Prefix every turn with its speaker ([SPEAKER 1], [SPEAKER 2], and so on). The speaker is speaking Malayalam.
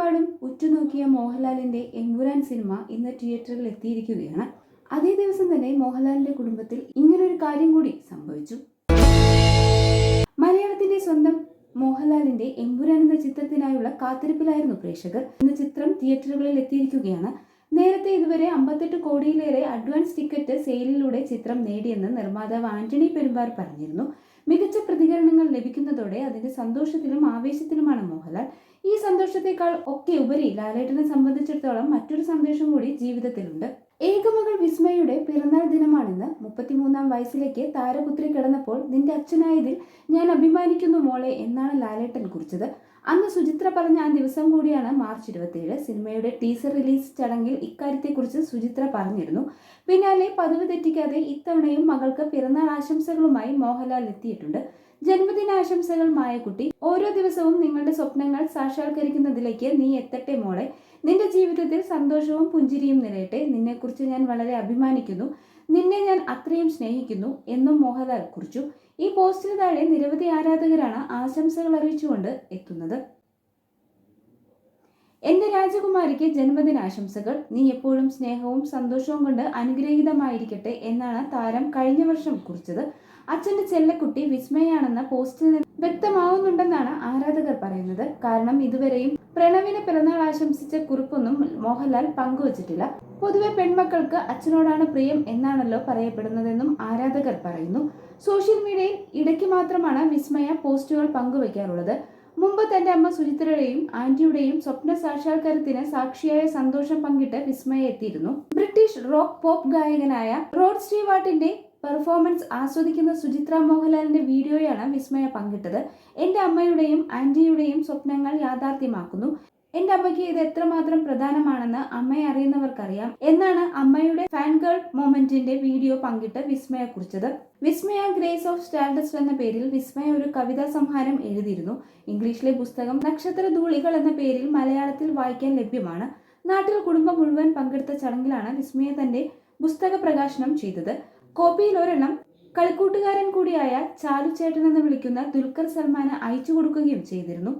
[SPEAKER 1] ലോകമെമ്പാടും ഉറ്റുനോക്കിയ മോഹൻലാലിന്റെ എമ്പുരാൻ സിനിമ ഇന്ന് തിയേറ്ററിൽ എത്തിയിരിക്കുകയാണ്. അതേ ദിവസം തന്നെ മോഹൻലാലിന്റെ കുടുംബത്തിൽ ഇങ്ങനൊരു കാര്യം കൂടി സംഭവിച്ചു. മലയാളത്തിന്റെ സ്വന്തം മോഹൻലാലിന്റെ എമ്പുരാൻ എന്ന ചിത്രത്തിനായുള്ള കാത്തിരിപ്പിലായിരുന്നു പ്രേക്ഷകർ. ഇന്ന് ചിത്രം തിയേറ്ററുകളിൽ എത്തിയിരിക്കുകയാണ്. നേരത്തെ ഇതുവരെ 58 കോടിയിലേറെ അഡ്വാൻസ് ടിക്കറ്റ് സെയിലിലൂടെ ചിത്രം നേടിയെന്ന് നിർമ്മാതാവ് ആന്റണി പെരുമ്പാർ പറഞ്ഞിരുന്നു. മികച്ച പ്രതികരണങ്ങൾ ലഭിക്കുന്നതോടെ അതിന്റെ സന്തോഷത്തിലും ആവേശത്തിലുമാണ് മോഹൻലാൽ. ഈ സന്തോഷത്തെക്കാൾ ഒക്കെ ഉപരി ലാലേട്ടനെ സംബന്ധിച്ചിടത്തോളം മറ്റൊരു സന്ദേശം കൂടി ജീവിതത്തിലുണ്ട്. ഏകമകൾ വിസ്മയുടെ പിറന്നാൾ ദിനമാണെന്ന്. 33-ാം വയസ്സിലേക്ക് താരപുത്രി കിടന്നപ്പോൾ നിന്റെ അച്ഛനായതിൽ ഞാൻ അഭിമാനിക്കുന്നു മോളെ എന്നാണ് ലാലേട്ടൻ കുറിച്ചത്. അന്ന് സുചിത്ര പറഞ്ഞ ആ ദിവസം കൂടിയാണ് മാർച്ച് 27. സിനിമയുടെ ടീസർ റിലീസ് ചടങ്ങിൽ ഇക്കാര്യത്തെക്കുറിച്ച് സുചിത്ര പറഞ്ഞിരുന്നു. പിന്നാലെ പതിവ് തെറ്റിക്കാതെ ഇത്തവണയും മകൾക്ക് പിറന്നാൾ ആശംസകളുമായി മോഹൻലാൽ എത്തിയിട്ടുണ്ട്. ജന്മദിനാശംസകൾ മായക്കുട്ടി. ഓരോ ദിവസവും നിങ്ങളുടെ സ്വപ്നങ്ങൾ സാക്ഷാത്കരിക്കുന്നതിലേക്ക് നീ എത്തട്ടെ മോളെ. നിന്റെ ജീവിതത്തിൽ സന്തോഷവും പുഞ്ചിരിയും നിറയട്ടെ. നിന്നെക്കുറിച്ച് ഞാൻ വളരെ അഭിമാനിക്കുന്നു. നിന്നെ ഞാൻ അത്രയും സ്നേഹിക്കുന്നു എന്നും മോഹൻലാൽ കുറിച്ചു. ഈ പോസ്റ്റിന് താഴെ നിരവധി ആരാധകരാണ് ആശംസകൾ അറിയിച്ചുകൊണ്ട് എത്തുന്നത്. എന്റെ രാജകുമാരിക്ക് ജന്മദിനാശംസകൾ. നീ എപ്പോഴും സ്നേഹവും സന്തോഷവും കൊണ്ട് അനുഗ്രഹീതമായിരിക്കട്ടെ എന്നാണ് താരം കഴിഞ്ഞ വർഷം കുറിച്ചത്. അച്ഛന്റെ ചെല്ലക്കുട്ടി വിസ്മയാണെന്ന പോസ്റ്റിൽ നിന്ന് വ്യക്തമാവുന്നുണ്ടെന്നാണ് ആരാധകർ പറയുന്നത്. കാരണം ഇതുവരെയും പ്രണവിനെ പിറന്നാൾ ആശംസിച്ച കുറിപ്പൊന്നും മോഹൻലാൽ പങ്കുവച്ചിട്ടില്ല. പൊതുവെ പെൺമക്കൾക്ക് അച്ഛനോടാണ് പ്രിയം എന്നാണല്ലോ പറയപ്പെടുന്നതെന്നും ആരാധകർ പറയുന്നു. സോഷ്യൽ മീഡിയയിൽ ഇടയ്ക്ക് മാത്രമാണ് വിസ്മയ പോസ്റ്റുകൾ പങ്കുവയ്ക്കാറുള്ളത്. മുമ്പ് തന്റെ അമ്മ സുചിത്രയുടെയും ആന്റിയുടെയും സ്വപ്ന സാക്ഷാത്കാരത്തിന് സാക്ഷിയായ സന്തോഷം പങ്കിട്ട് വിസ്മയ എത്തിയിരുന്നു. ബ്രിട്ടീഷ് റോക്ക് പോപ്പ് ഗായകനായ റോഡ് സ്റ്റീവാർട്ടിന്റെ പെർഫോമൻസ് ആസ്വദിക്കുന്ന സുചിത്ര മോഹൻലാലിന്റെ വീഡിയോയാണ് വിസ്മയ പങ്കിട്ടത്. എന്റെ അമ്മയുടെയും ആന്റിയുടെയും സ്വപ്നങ്ങൾ യാഥാർത്ഥ്യമാക്കുന്നു. എന്റെ അമ്മയ്ക്ക് ഇത് എത്രമാത്രം പ്രധാനമാണെന്ന് അമ്മയെ അറിയുന്നവർക്കറിയാം എന്നാണ് അമ്മയുടെ ഫാൻ ഗേൾ മൊമെന്റിന്റെ വീഡിയോ പങ്കിട്ട് വിസ്മയ കുറിച്ചത്. വിസ്മയ ഗ്രേസ് ഓഫ് സ്റ്റാർഡസ്റ്റ് എന്ന പേരിൽ വിസ്മയ ഒരു കവിതാ സംഹാരം എഴുതിയിരുന്നു. ഇംഗ്ലീഷിലെ പുസ്തകം നക്ഷത്രധൂളികൾ എന്ന പേരിൽ മലയാളത്തിൽ വായിക്കാൻ ലഭ്യമാണ്. നാട്ടിൽ കുടുംബം മുഴുവൻ പങ്കെടുത്ത ചടങ്ങിലാണ് വിസ്മയ തന്റെ പുസ്തക പ്രകാശനം ചെയ്തത്. കോപ്പിയിൽ ഒരെണ്ണം കളിക്കൂട്ടുകാരൻ കൂടിയായ ചാലു ചേട്ടൻ എന്ന് വിളിക്കുന്ന ദുൽഖർ സൽമാന് അയച്ചു കൊടുക്കുകയും ചെയ്തിരുന്നു.